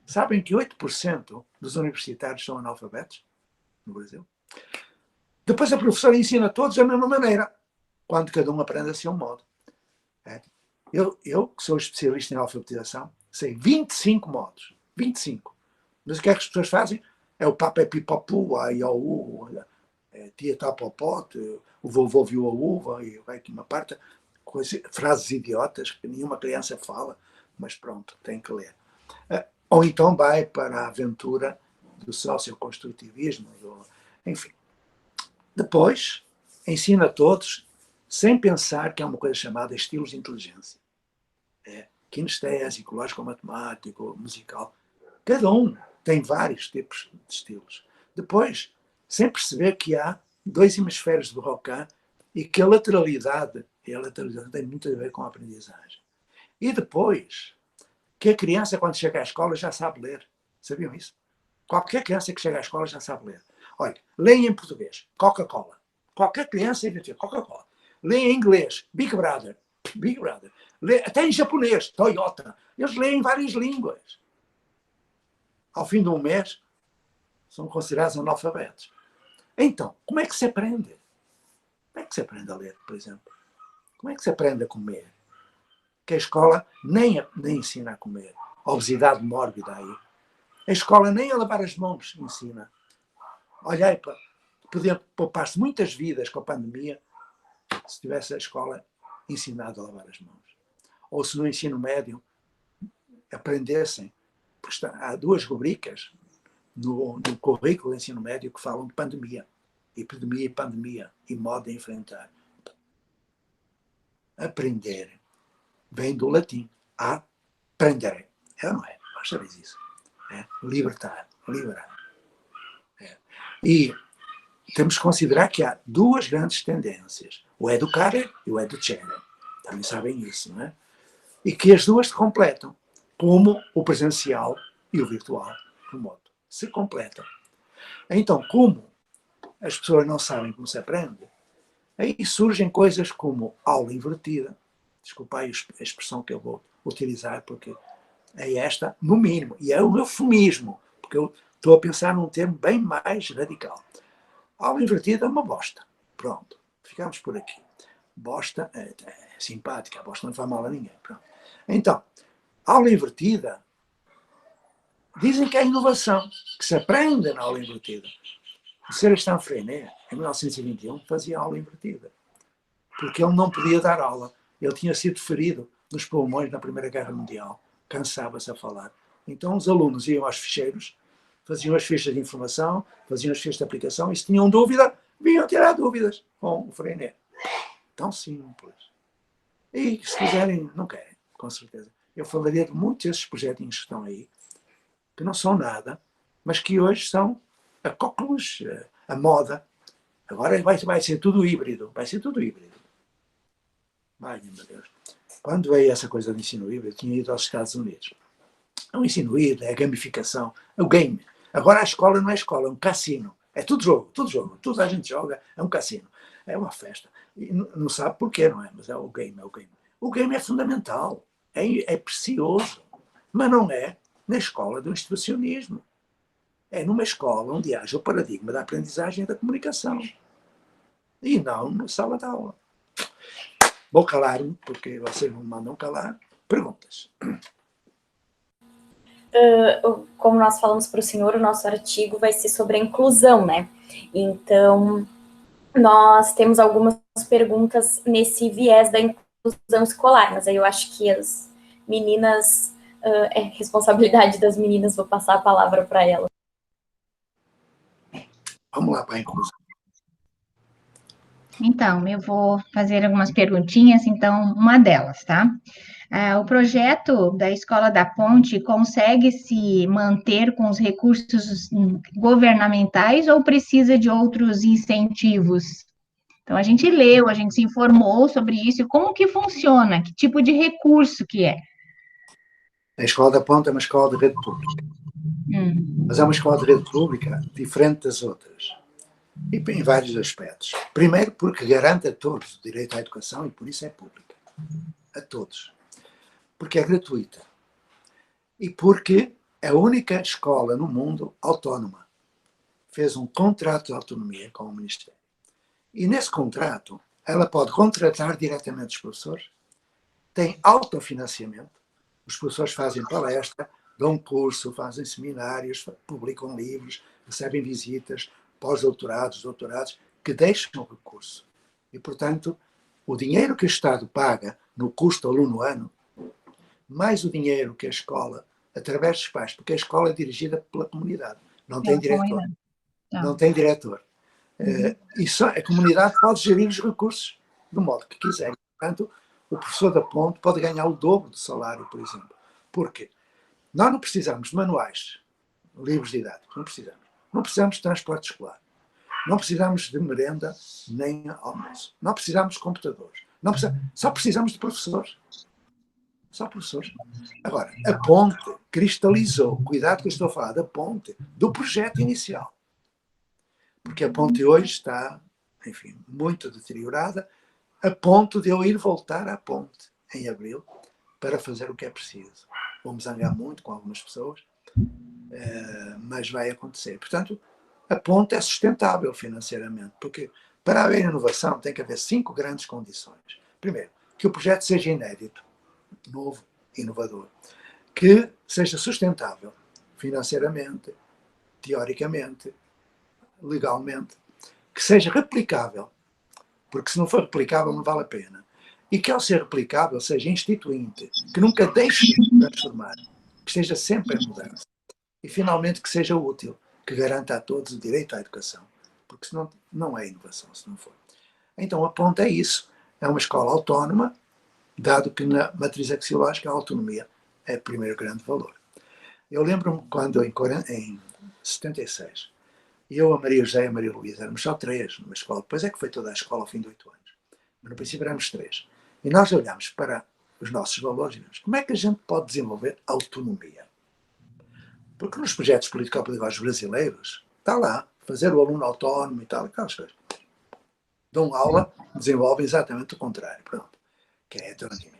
Sabem que 8% dos universitários são analfabetos no Brasil? Depois a professora ensina todos da mesma maneira, quando cada um aprende a seu modo. Eu, que sou especialista em alfabetização, sei 25 modos. 25. Mas o que é que as pessoas fazem? É o papai pipapu, a iau, tia tapopote, o vovô viu a uva, e vai aqui uma parte, frases idiotas que nenhuma criança fala, mas pronto, tem que ler. Ou então vai para a aventura do socioconstrutivismo, enfim. Depois, ensina a todos, sem pensar que há uma coisa chamada estilos de inteligência. Kinestésico, lógico-matemático, musical. Cada um tem vários tipos de estilos. Depois, sem perceber que há 2 hemisférios do Broca e que a lateralidade tem muito a ver com a aprendizagem. E depois, que a criança, quando chega à escola, já sabe ler. Sabiam isso? Qualquer criança que chega à escola já sabe ler. Olha, leem em português, Coca-Cola. Qualquer criança identifica Coca-Cola. Leem em inglês, Big Brother. Big Brother. Até em japonês, Toyota. Eles leem várias línguas. Ao fim de um mês, são considerados analfabetos. Então, como é que se aprende? Como é que se aprende a ler, por exemplo? Como é que se aprende a comer? Que a escola nem ensina a comer. A obesidade mórbida aí. A escola nem a lavar as mãos ensina. Olhei para poder poupar-se muitas vidas com a pandemia se tivesse a escola ensinado a lavar as mãos. Ou se no ensino médio aprendessem, porque há 2 rubricas no currículo do ensino médio que falam de pandemia, epidemia e pandemia, e modo de enfrentar. Aprender vem do latim. Aprendere. É ou não é? Nós sabemos isso. Libertar. Liberar. E temos que considerar que há 2 grandes tendências. O educare e o educere. Também sabem isso, não é? E que as 2 se completam, como o presencial e o virtual, remoto. Se completam. Então, como as pessoas não sabem como se aprende, aí surgem coisas como aula invertida. Desculpa aí a expressão que eu vou utilizar, porque é esta, no mínimo, e é um eufemismo, porque eu estou a pensar num termo bem mais radical. Aula invertida é uma bosta. Pronto, ficamos por aqui. Bosta é simpática, a bosta não faz mal a ninguém. Pronto. Então, aula invertida, dizem que é inovação, que se aprende na aula invertida. O Sr. Stan Freinet, em 1921, fazia aula invertida. Porque ele não podia dar aula. Ele tinha sido ferido nos pulmões na Primeira Guerra Mundial. Cansava-se a falar. Então os alunos iam aos ficheiros, faziam as fichas de informação, faziam as fichas de aplicação, e se tinham dúvida, vinham tirar dúvidas com o Freinet. Tão simples. E se quiserem, não querem, com certeza. Eu falaria de muitos desses projetinhos que estão aí, que não são nada, mas que hoje são a coqueluche, a moda. Agora vai ser tudo híbrido. Vai ser tudo híbrido. Ai, meu Deus. Quando veio essa coisa do ensino híbrido, eu tinha ido aos Estados Unidos. É um ensino híbrido, é a gamificação, é o game. Agora a escola não é escola, é um cassino. É tudo jogo, tudo a gente joga, é um cassino, é uma festa. E não sabe porquê, não é? Mas é o game, é o game. O game é fundamental, é precioso, mas não é na escola do institucionalismo. É numa escola onde haja o paradigma da aprendizagem e da comunicação. E não na sala de aula. Vou calar-me, porque vocês não me mandam calar. Perguntas. Como nós falamos para o senhor, o nosso artigo vai ser sobre a inclusão, né? Então, nós temos algumas perguntas nesse viés da inclusão escolar, mas aí eu acho que as meninas, é responsabilidade das meninas, vou passar a palavra para elas. Vamos lá para a inclusão. Então, eu vou fazer algumas perguntinhas, então, uma delas, tá? O projeto da Escola da Ponte consegue se manter com os recursos governamentais ou precisa de outros incentivos? Então, a gente leu, a gente se informou sobre isso, e como que funciona, que tipo de recurso que é? A Escola da Ponte é uma escola de rede pública. Mas é uma escola de rede pública diferente das outras. E em vários aspectos. Primeiro, porque garante a todos o direito à educação e por isso é pública. A todos. Porque é gratuita. E porque é a única escola no mundo autónoma. Fez um contrato de autonomia com o Ministério. E nesse contrato, ela pode contratar diretamente os professores, tem autofinanciamento, os professores fazem palestra, dão curso, fazem seminários, publicam livros, recebem visitas, pós-doutorados, doutorados, que deixam o recurso. E, portanto, o dinheiro que o Estado paga no custo aluno-ano, mais o dinheiro que a escola, através dos pais, porque a escola é dirigida pela comunidade, não tem diretor. Não tem diretor. E só a comunidade pode gerir os recursos do modo que quiser. Portanto, o professor da Ponte pode ganhar o dobro do salário, por exemplo. Por quê? Nós não precisamos de manuais, livros didáticos, não precisamos. Não precisamos de transporte escolar. Não precisamos de merenda nem almoço. Não precisamos de computadores. Só precisamos de professores. Só professores. Agora, a Ponte cristalizou, cuidado que eu estou a falar da Ponte, do projeto inicial. Porque a Ponte hoje está, enfim, muito deteriorada, a ponto de eu ir voltar à Ponte em abril para fazer o que é preciso. Vamos zangar muito com algumas pessoas, mas vai acontecer. Portanto, a Ponte é sustentável financeiramente, porque para haver inovação tem que haver 5 grandes condições. Primeiro, que o projeto seja inédito, novo, inovador, que seja sustentável financeiramente, teoricamente, legalmente, que seja replicável, porque se não for replicável não vale a pena. E que ao ser replicável seja instituinte, que nunca deixe de transformar, que esteja sempre em mudança. E finalmente que seja útil, que garanta a todos o direito à educação, porque senão não é inovação, se não for. Então a Ponte é isso, é uma escola autónoma, dado que na matriz axiológica a autonomia é o primeiro grande valor. Eu lembro-me quando em 76, eu, a Maria José e a Maria Luísa, éramos só 3 numa escola, depois é que foi toda a escola ao fim de 8 anos, mas no princípio éramos 3. E nós olhamos para os nossos valores e vimos como é que a gente pode desenvolver autonomia. Porque nos projetos político-pedagógicos brasileiros, está lá, fazer o aluno autónomo e tal, aquelas coisas. Dão aula, desenvolvem exatamente o contrário, pronto, que é a heteronomia.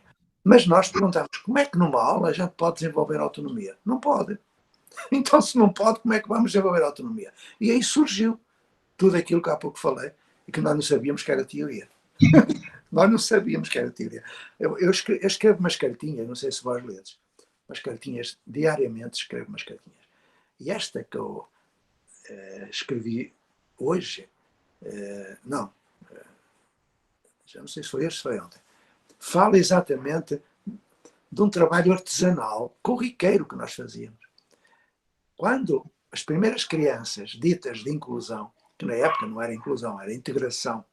Mas nós perguntamos, como é que numa aula a gente pode desenvolver autonomia? Não pode. Então, se não pode, como é que vamos desenvolver autonomia? E aí surgiu tudo aquilo que há pouco falei e que nós não sabíamos que era teoria. Nós não sabíamos que era teoria. Eu escrevo umas cartinhas, não sei se vós ledes, umas cartinhas, diariamente escrevo umas cartinhas. E esta que eu escrevi hoje, já não sei se foi hoje ou se foi ontem, fala exatamente de um trabalho artesanal, corriqueiro que nós fazíamos. Quando as primeiras crianças ditas de inclusão, que na época não era inclusão, era integração,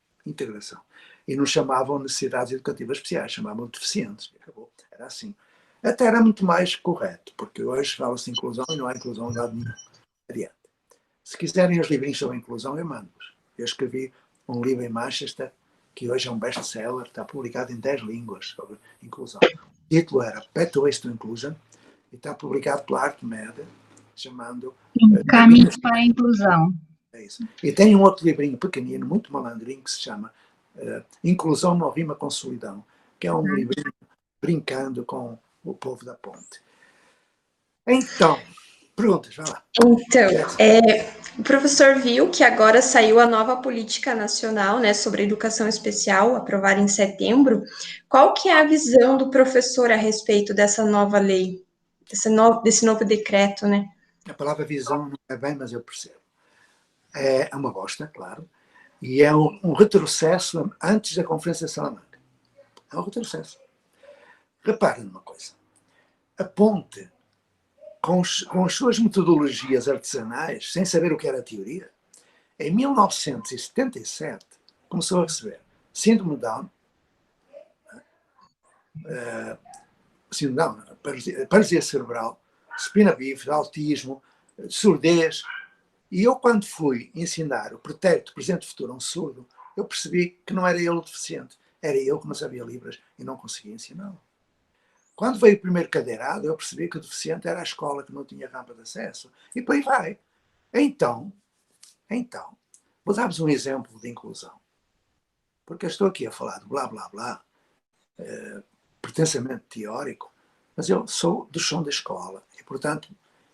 e nos chamavam necessidades educativas especiais, chamavam de deficientes, e acabou, era assim. Até era muito mais correto, porque hoje fala-se de inclusão e não há inclusão em lado nenhum. Adiante. Se quiserem os livrinhos sobre inclusão, eu mando-vos. Eu escrevi um livro em Manchester, que hoje é um best-seller, está publicado em 10 línguas sobre inclusão. O título era Pathways to Inclusion, e está publicado pela ArtMed, chamando... Caminhos para a Inclusão. É isso. E tem um outro livrinho pequenino, muito malandrinho, que se chama Inclusão não rima com solidão, que é um livrinho brincando com o povo da ponte. Então, perguntas, vai lá. Então, o professor viu que agora saiu a nova política nacional, né, sobre educação especial, aprovada em setembro. Qual que é a visão do professor a respeito dessa nova lei, desse novo decreto, né? A palavra visão não é bem, mas eu percebo. É uma bosta, claro, e é um retrocesso antes da Conferência de Salamanca. É um retrocesso. Reparem numa coisa. A ponte, com as suas metodologias artesanais, sem saber o que era a teoria, em 1977 começou a receber síndrome de Down, paralisia cerebral, espina bífida, autismo, surdez. E eu, quando fui ensinar o pretérito, presente e futuro a um surdo, eu percebi que não era ele o deficiente, era eu que não sabia Libras e não conseguia ensiná-lo. Quando veio o primeiro cadeirado, eu percebi que o deficiente era a escola que não tinha rampa de acesso. E por aí vai. Então, vou dar-vos um exemplo de inclusão. Porque eu estou aqui a falar de blá, blá, blá, pretensamente teórico, mas eu sou do chão da escola. E, portanto,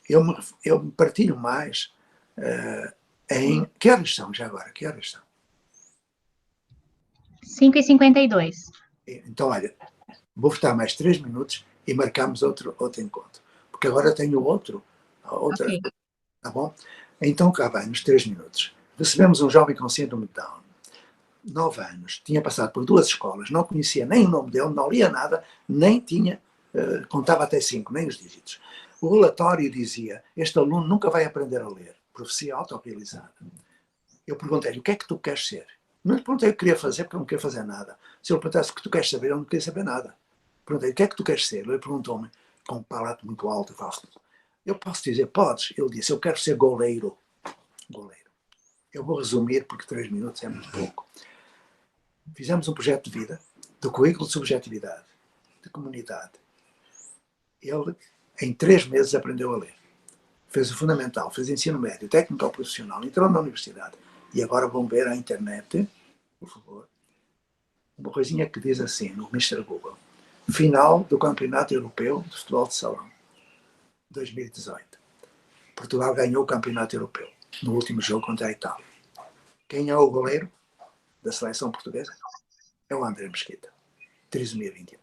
eu me partilho mais em... Que horas são já agora? Que horas são? 5h52. Então, olha, vou votar mais 3 minutos e marcamos outro encontro. Porque agora tenho outra. Ok. Tá bom? Então, cá vai, nos 3 minutos. Recebemos um jovem com síndrome de Down, 9 anos, tinha passado por 2 escolas, não conhecia nem o nome dele, não lia nada, nem tinha, contava até 5, nem os dígitos. O relatório dizia, este aluno nunca vai aprender a ler, profecia autorrealizada. Eu perguntei-lhe, o que é que tu queres ser? Não lhe perguntei o que queria fazer, porque eu não queria fazer nada. Se ele perguntasse o que tu queres saber, eu não queria saber nada. Perguntei, o que é que tu queres ser? Ele perguntou-me, com um palato muito alto, eu posso dizer, podes? Ele disse, eu quero ser goleiro. Goleiro. Eu vou resumir, porque 3 minutos é muito pouco. Fizemos um projeto de vida, do currículo de subjetividade, de comunidade. Ele, em 3 meses, aprendeu a ler. Fez o fundamental, fez ensino médio, técnico ou profissional, entrou na universidade. E agora vão ver à internet, por favor, uma coisinha que diz assim, no Mr. Google. Final do Campeonato Europeu de Futebol de Salão, 2018. Portugal ganhou o Campeonato Europeu, no último jogo contra a Itália. Quem é o goleiro da seleção portuguesa? É o André Mesquita, trisomia 21.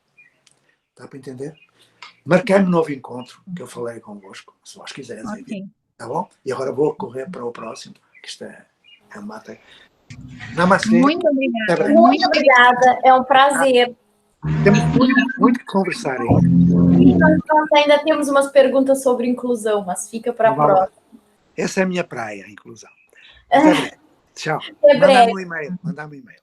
Está para entender? Marquei-me um novo encontro, que eu falei convosco, se vós quiseres. Ok. Tá bom? E agora vou correr para o próximo, que isto é mata. Namastê. Muito obrigada. Muito obrigada, é um prazer. Temos muito que conversar ainda. E nós ainda temos umas perguntas sobre inclusão, mas fica para a próxima. Essa é a minha praia, a inclusão. Até breve. Tchau. Até breve. Mandar-me um e-mail.